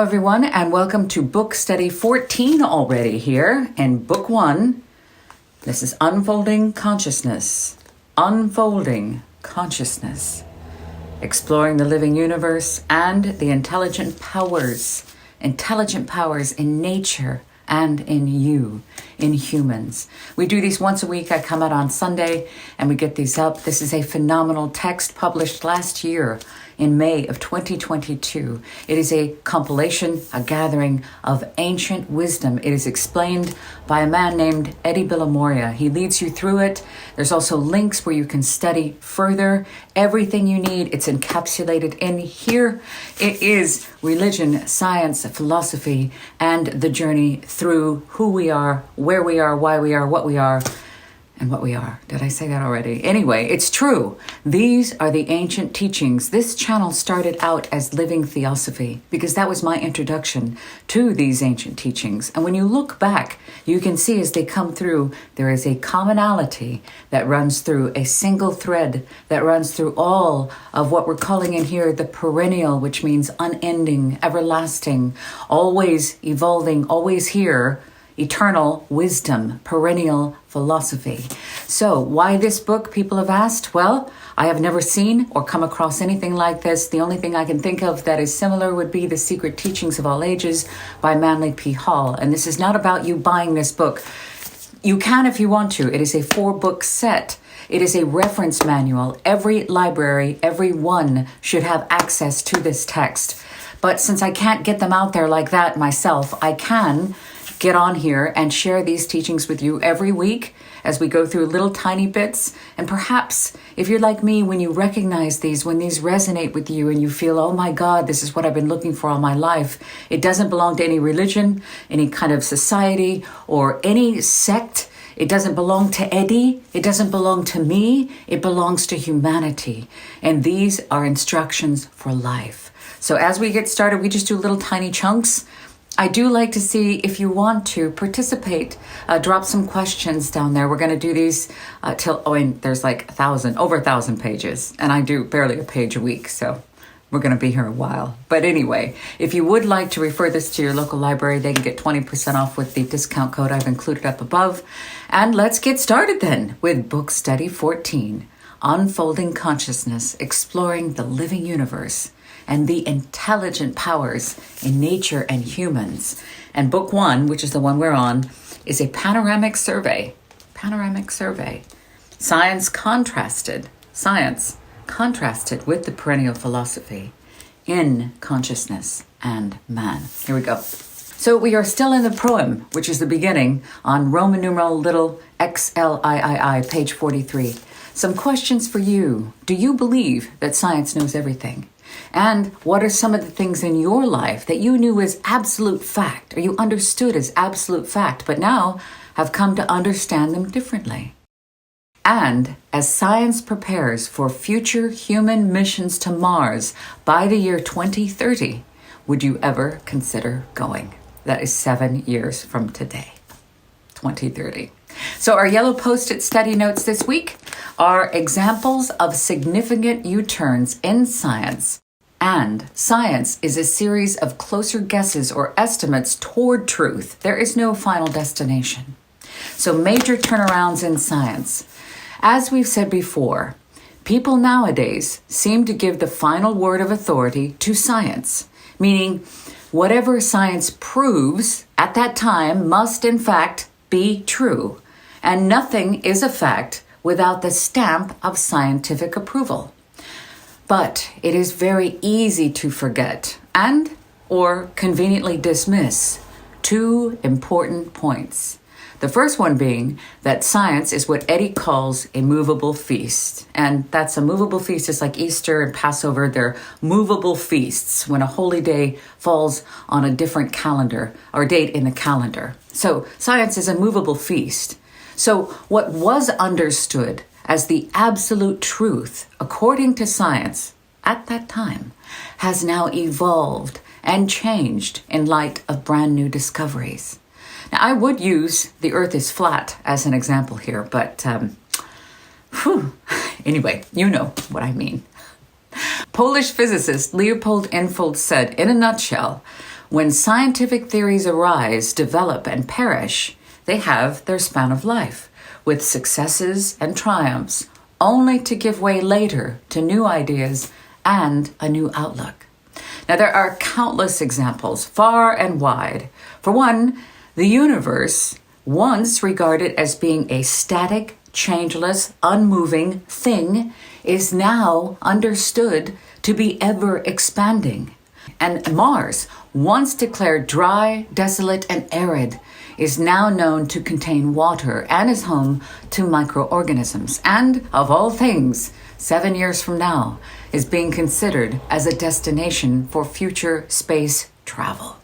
everyone, and welcome to Book Study 14 already here. In Book 1, this is Unfolding Consciousness. Unfolding Consciousness. Exploring the living universe and the intelligent powers in nature and in you, in humans. We do these once a week. I come out on Sunday and we get these up. This is a phenomenal text published last year in May of 2022. It is a compilation, a gathering of ancient wisdom. It is explained by a man named Edi Bilimoria. He leads you through it. There's also links where you can study further. Everything you need, it's encapsulated in here. It is religion, science, philosophy, and the journey through who we are, where we are, why we are, what we are, and what we are. Did I say that already? Anyway, it's true. These are the ancient teachings. This channel started out as Living Theosophy because that was my introduction to these ancient teachings. And when you look back, you can see as they come through, there is a commonality that runs through, a single thread that runs through all of what we're calling in here the perennial, which means unending, everlasting, always evolving, always here, eternal wisdom, perennial philosophy. So why this book, people have asked? Well, I have never seen or come across anything like this. The only thing I can think of that is similar would be The Secret Teachings of All Ages by Manly P. Hall. And this is not about you buying this book. You can if you want to. It is a 4-book set. It is a reference manual. Every library, every one should have access to this text. But since I can't get them out there like that myself, I can get on here and share these teachings with you every week as we go through little tiny bits. And perhaps if you're like me, when you recognize these, when these resonate with you and you feel, oh my God, this is what I've been looking for all my life. It doesn't belong to any religion, any kind of society, or any sect. It doesn't belong to Eddie. It doesn't belong to me. It belongs to humanity. And these are instructions for life. So as we get started, we just do little tiny chunks. I do like to see if you want to participate, drop some questions down there. We're going to do these and there's like over 1,000 pages, and I do barely a page a week, so we're going to be here a while. But anyway, if you would like to refer this to your local library, they can get 20% off with the discount code I've included up above. And let's get started then with Book Study 14, Unfolding Consciousness, Exploring the Living Universe and the Intelligent Powers in Nature and Humans. And Book 1, which is the one we're on, is a panoramic survey. Panoramic survey. Science contrasted with the perennial philosophy in consciousness and man. Here we go. So we are still in the Proem, which is the beginning, on Roman numeral little XLIII, page 43. Some questions for you. Do you believe that science knows everything? And what are some of the things in your life that you knew as absolute fact, or you understood as absolute fact, but now have come to understand them differently? And as science prepares for future human missions to Mars by the year 2030, would you ever consider going? That is 7 years from today, 2030. So our yellow Post-it study notes this week are examples of significant U-turns in science. And science is a series of closer guesses or estimates toward truth. There is no final destination. So major turnarounds in science. As we've said before, people nowadays seem to give the final word of authority to science, meaning whatever science proves at that time must in fact be true. And nothing is a fact without the stamp of scientific approval. But it is very easy to forget or conveniently dismiss 2 important points. The first one being that science is what Eddie calls a movable feast. And that's a movable feast. It's like Easter and Passover. They're movable feasts when a holy day falls on a different calendar or date in the calendar. So science is a movable feast. So what was understood as the absolute truth, according to science at that time, has now evolved and changed in light of brand new discoveries. Now, I would use the Earth is flat as an example here, but anyway, you know what I mean. Polish physicist Leopold Infeld said, in a nutshell, When scientific theories arise, develop, and perish, they have their span of life, with successes and triumphs, only to give way later to new ideas and a new outlook. Now, there are countless examples, far and wide. For one, the universe, once regarded as being a static, changeless, unmoving thing, is now understood to be ever expanding. And Mars, once declared dry, desolate, and arid, is now known to contain water and is home to microorganisms. And, of all things, 7 years from now, is being considered as a destination for future space travel.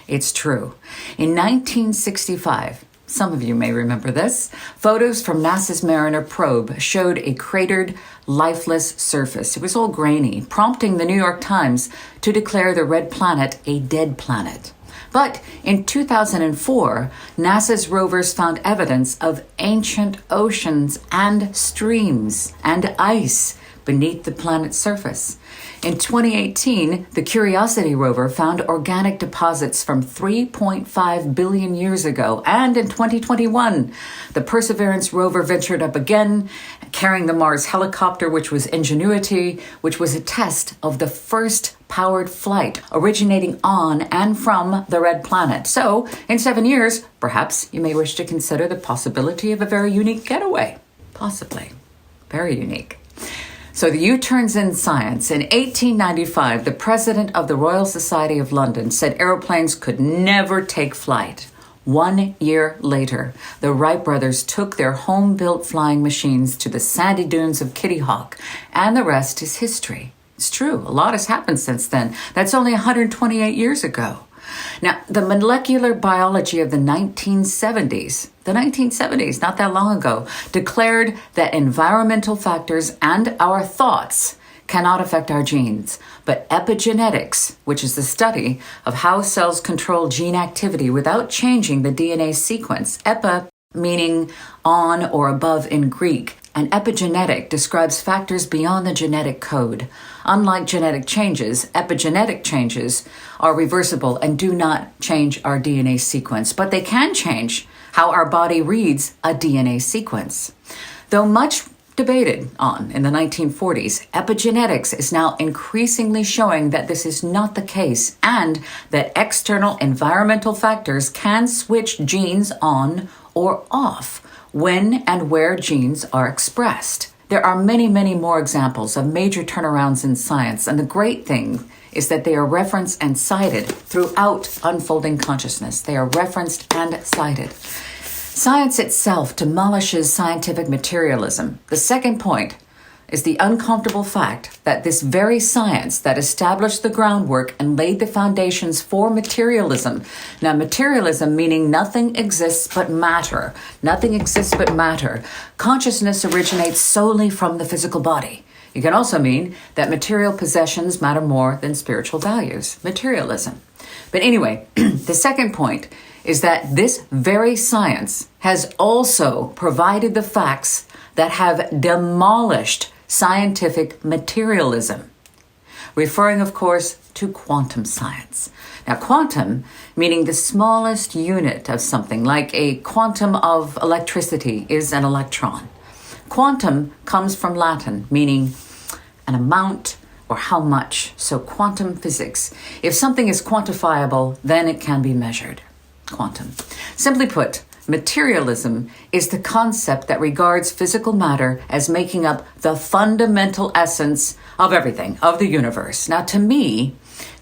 It's true. In 1965, some of you may remember this, photos from NASA's Mariner probe showed a cratered, lifeless surface. It was all grainy, prompting the New York Times to declare the red planet a dead planet. But in 2004, NASA's rovers found evidence of ancient oceans and streams and ice beneath the planet's surface. In 2018, the Curiosity rover found organic deposits from 3.5 billion years ago. And in 2021, the Perseverance rover ventured up again, carrying the Mars helicopter, which was Ingenuity, which was a test of the first powered flight originating on and from the red planet. So, in 7 years, perhaps you may wish to consider the possibility of a very unique getaway. Possibly. Very unique. So the U-turns in science. In 1895, the president of the Royal Society of London said aeroplanes could never take flight. 1 year later, the Wright brothers took their home-built flying machines to the sandy dunes of Kitty Hawk, and the rest is history. It's true, a lot has happened since then. That's only 128 years ago. Now, the molecular biology of the 1970s, not that long ago, declared that environmental factors and our thoughts cannot affect our genes. But epigenetics, which is the study of how cells control gene activity without changing the DNA sequence, epi meaning on or above in Greek, and epigenetic describes factors beyond the genetic code. Unlike genetic changes, epigenetic changes are reversible and do not change our DNA sequence, but they can change how our body reads a DNA sequence. Though much debated on in the 1940s, epigenetics is now increasingly showing that this is not the case and that external environmental factors can switch genes on or off when and where genes are expressed. There are many, many more examples of major turnarounds in science, and the great thing is that they are referenced and cited throughout unfolding consciousness. They are referenced and cited. Science itself demolishes scientific materialism. The second point is the uncomfortable fact that this very science that established the groundwork and laid the foundations for materialism. Now, materialism meaning nothing exists but matter. Nothing exists but matter. Consciousness originates solely from the physical body. It can also mean that material possessions matter more than spiritual values. Materialism. But anyway, the second point is that this very science has also provided the facts that have demolished scientific materialism, referring, of course, to quantum science. Now, quantum, meaning the smallest unit of something, like a quantum of electricity is an electron. Quantum comes from Latin, meaning an amount or how much. So quantum physics. If something is quantifiable, then it can be measured. Quantum. Simply put, materialism is the concept that regards physical matter as making up the fundamental essence of everything, of the universe. Now, to me,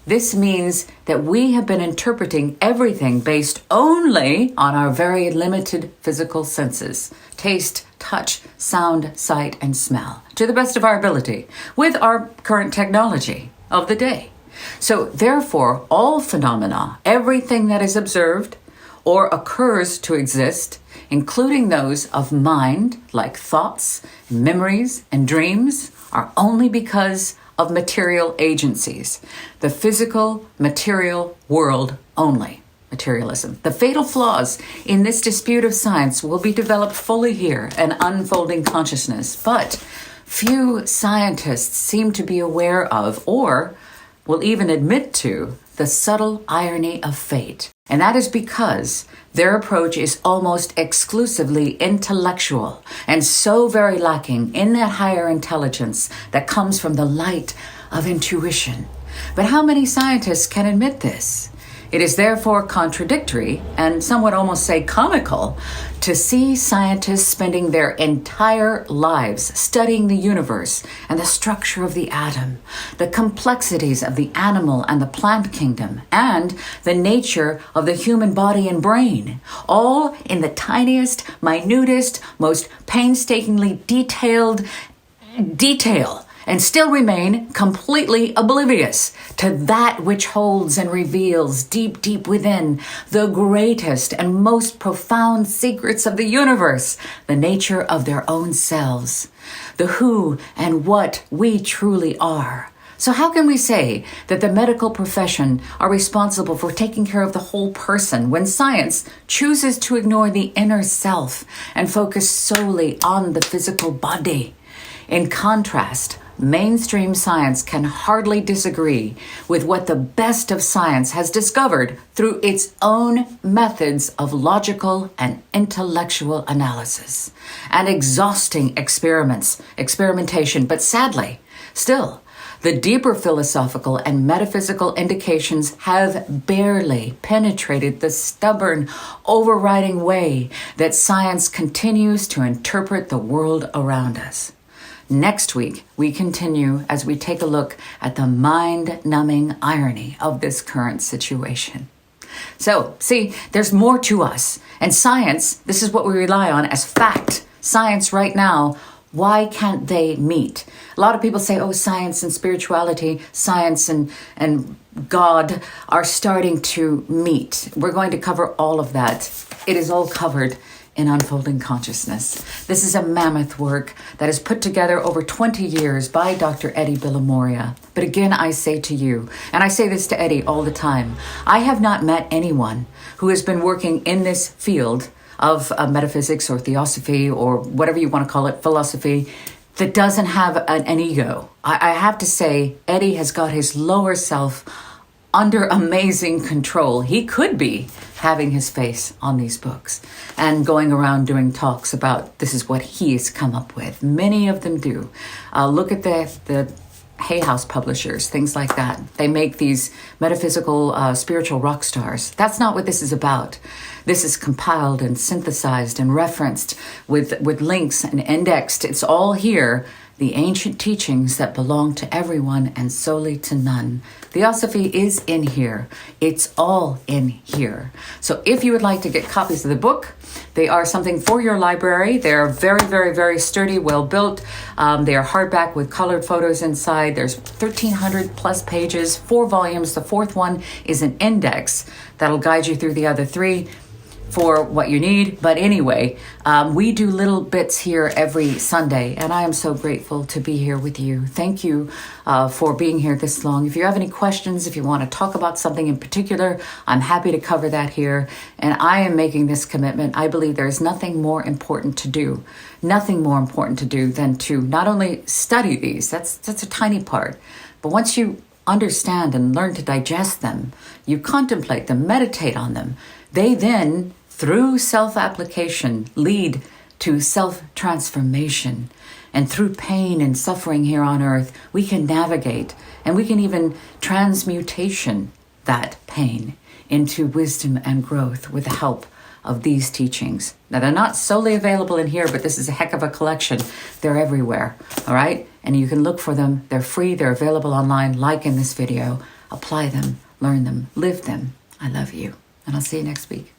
this means that we have been interpreting everything based only on our very limited physical senses: taste, touch, sound, sight, and smell, to the best of our ability, with our current technology of the day. So, therefore, all phenomena, everything that is observed or occurs to exist, including those of mind, like thoughts, memories, and dreams, are only because of material agencies. The physical, material world only. Materialism. The fatal flaws in this dispute of science will be developed fully here in Unfolding Consciousness, but few scientists seem to be aware of, or will even admit to, the subtle irony of fate. And that is because their approach is almost exclusively intellectual and so very lacking in that higher intelligence that comes from the light of intuition. But how many scientists can admit this? It is therefore contradictory, and some would almost say comical, to see scientists spending their entire lives studying the universe and the structure of the atom, the complexities of the animal and the plant kingdom, and the nature of the human body and brain, all in the tiniest, minutest, most painstakingly detailed detail, and still remain completely oblivious to that which holds and reveals deep, deep within the greatest and most profound secrets of the universe, the nature of their own selves, the who and what we truly are. So how can we say that the medical profession are responsible for taking care of the whole person when science chooses to ignore the inner self and focus solely on the physical body? In contrast, mainstream science can hardly disagree with what the best of science has discovered through its own methods of logical and intellectual analysis and exhausting experimentation. But sadly, still, the deeper philosophical and metaphysical indications have barely penetrated the stubborn, overriding way that science continues to interpret the world around us. Next week, we continue as we take a look at the mind-numbing irony of this current situation. So, see, there's more to us. And science, this is what we rely on as fact. Science right now, why can't they meet? A lot of people say, oh, science and spirituality, science and God are starting to meet. We're going to cover all of that. It is all covered in Unfolding Consciousness. This is a mammoth work that is put together over 20 years by Dr. Edi Bilimoria. But again, I say to you, and I say this to Edi all the time, I have not met anyone who has been working in this field of metaphysics or theosophy or whatever you want to call it, philosophy, that doesn't have an ego. I have to say, Edi has got his lower self under amazing control. He could be having his face on these books and going around doing talks about this is what he's come up with. Many of them do. Look at the Hay House publishers, things like that. They make these metaphysical, spiritual rock stars. That's not what this is about. This is compiled and synthesized and referenced with links and indexed. It's all here. The ancient teachings that belong to everyone and solely to none. Theosophy is in here. It's all in here. So if you would like to get copies of the book, they are something for your library. They're very, very, very sturdy, well built. They are hardback with colored photos inside. There's 1,300 plus pages, 4 volumes. The 4th one is an index that'll guide you through the other 3 for what you need. But anyway, we do little bits here every Sunday, and I am so grateful to be here with you. Thank you for being here this long. If you have any questions, if you want to talk about something in particular, I'm happy to cover that here. And I am making this commitment. I believe there's nothing more important to do than to not only study these, that's a tiny part, but once you understand and learn to digest them, you contemplate them, meditate on them, they then, through self-application, lead to self-transformation. And through pain and suffering here on earth, we can navigate and we can even transmutation that pain into wisdom and growth with the help of these teachings. Now, they're not solely available in here, but this is a heck of a collection. They're everywhere, all right? And you can look for them. They're free. They're available online, like in this video. Apply them, learn them, live them. I love you. And I'll see you next week.